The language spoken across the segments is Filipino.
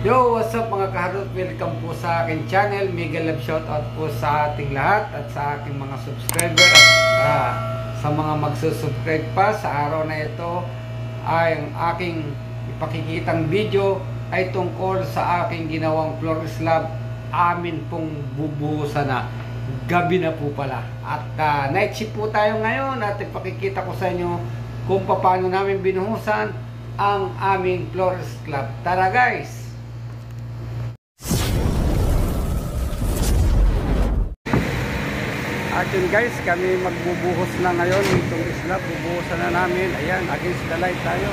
Yo, what's up mga kaharot? Welcome po sa aking channel. Mega love shoutout po sa ating lahat at sa aking mga subscriber at sa mga magsusubscribe pa sa araw na ito ay ang aking ipakikitang video ay tungkol sa aking ginawang floor slab. Amin pong bubuhusan na. Gabi na po pala. At night shift po tayo ngayon at ipakikita ko sa inyo kung paano namin binuhusan ang aming floor slab. Tara guys! At yun guys, kami magbubuhos na ngayon itong slab. Bubuhusan na namin. Ayan, against the light tayo.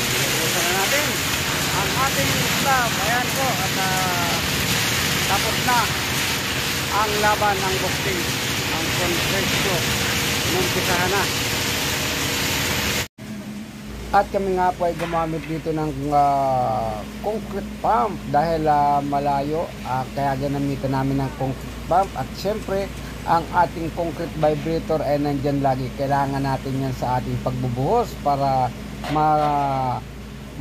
Bubuhusan na natin ang ating slab. Ayan po. At tapos na ang laban ng boxing. Ang concreto. Numpisahan na. At kami nga po ay gumamit dito ng concrete pump dahil malayo, kaya ginamitan namin ng concrete pump. At syempre ang ating concrete vibrator ay nandyan lagi. Kailangan natin yan sa ating pagbubuhos para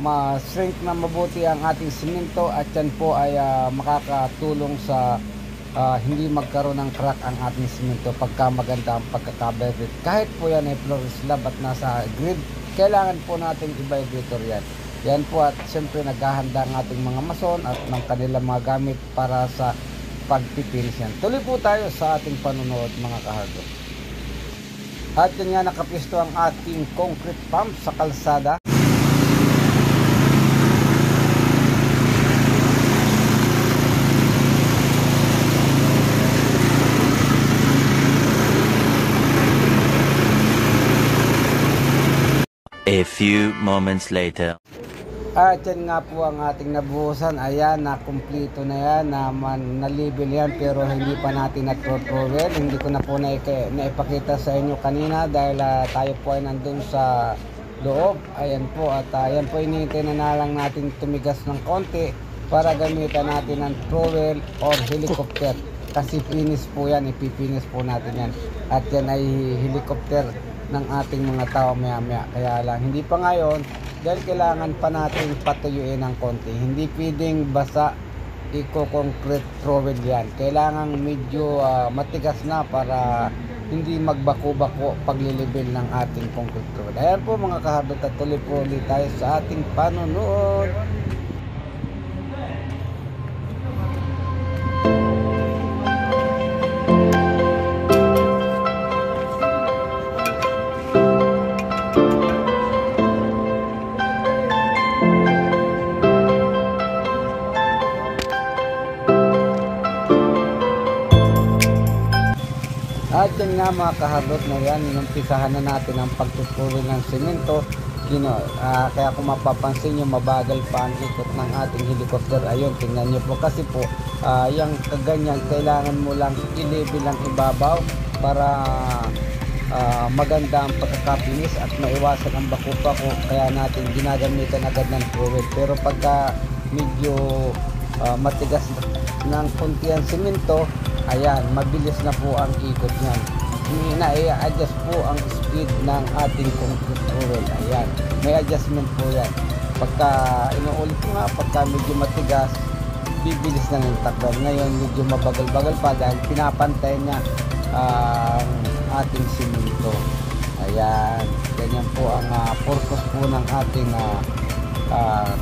ma-shrink na mabuti ang ating simento. At yan po ay makakatulong sa hindi magkaroon ng crack ang ating simento pagka maganda ang pagkaka-vibrate. Kahit po yan ay floor slab at nasa grid, kailangan po natin i-vibrator yan. Yan po, at siyempre naghahanda ang ating mga mason at ng kanilang mga gamit para sa pagpipinis yan. Tuloy po tayo sa ating panunood mga kahardo. At yun nga, nakapisto ang ating concrete pump sa kalsada. A few moments later. At yan nga po ang ating nabuhusan. Ayan, na kumpleto na yan, na-label yan, pero hindi pa natin na-trowel. Hindi ko na po naipakita sa inyo kanina dahil tayo po ay nandun sa loob. Ayan po, at yan po hinihintay na lang natin tumigas ng konti para gamitan natin ng trowel or helicopter. Kasi finish po yan, ipipinis po natin yan. At yan ay helicopter ng ating mga tao maya-maya. Kaya lang, hindi pa ngayon dahil kailangan pa natin patuyuin ng konti. Hindi pwedeng basa i-concrete trowel yan. Kailangan medyo matigas na para hindi magbako-bako paglilibel ng ating concrete trowel. Ayan po mga kahardot, at tuloy po ulit tayo sa ating panunood. At yan nga mga kahardot na yan, inumpisahan na natin ang pagtuturo ng semento. Kaya kung mapapansin nyo, mabagal pa ang ikot ng ating helicopter. Ayun, tingnan nyo po kasi po, yung kaganyan, kailangan mo lang i-level ang ibabaw para maganda ang pagkakapinis at maiwasan ang bako-bako. Kaya natin ginagamitan agad ng trowel. Pero pagka medyo matigas ng konti ang semento, ayan, mabilis na po ang ikot niyan. I-adjust po ang speed ng ating concrete trowel. Ayan, may adjustment po yan. Pagka inuulit ko nga, pagka medyo matigas, bibilis na ng takbo. Ngayon medyo mabagal-bagal pa dahil pinapantay niya ang ating simento. Ayan, ganyan po ang purpose po ng ating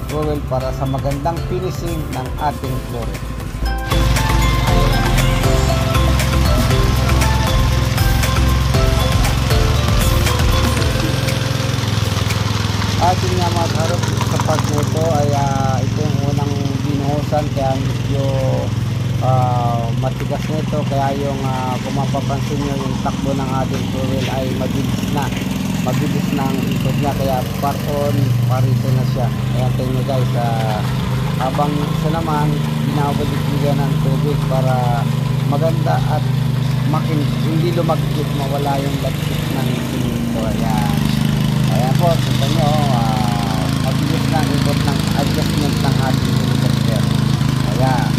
trowel para sa magandang finishing ng ating flooring. At yun nga mga karot, sa pagbuto ay ito yung unang binuhusan, kaya medyo matigas nito. Kaya yung kung mapapansin nyo, yung takbo ng ating trowel ay mabilis na ang ikot niya, kaya parito na siya. Kaya tingnan guys, habang isa naman binabalik-bigyan ng tubig para maganda at hindi lumagkit, mawala yung lagkit ng simento. Ayan po, kita nyo, mabilis na ikot ng adjustment ng ating helicopter. Ayan.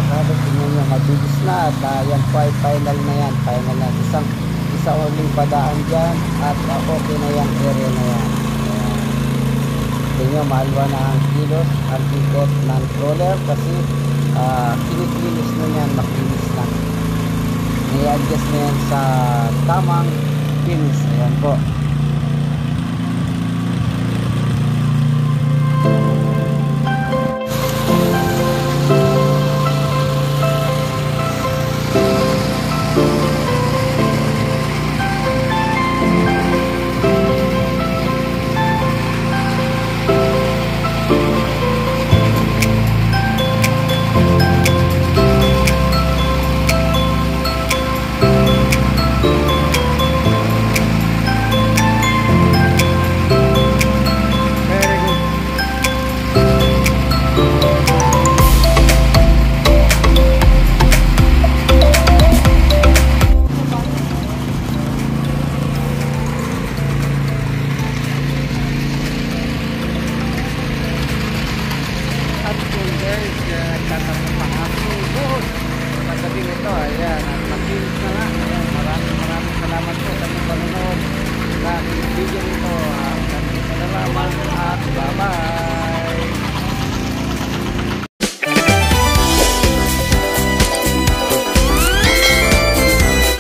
kahabot, tingnan nyo, mabilis na at yan po ay final na yan, final na isa uling padaan dyan at okay na yung area na yan. Ayan. Tingnan nyo, mahalwa na ang kilos, ang ikot ng crawler kasi kiniklinis na yan, makinis na i-adjust na yan sa tamang finish. Ayan po.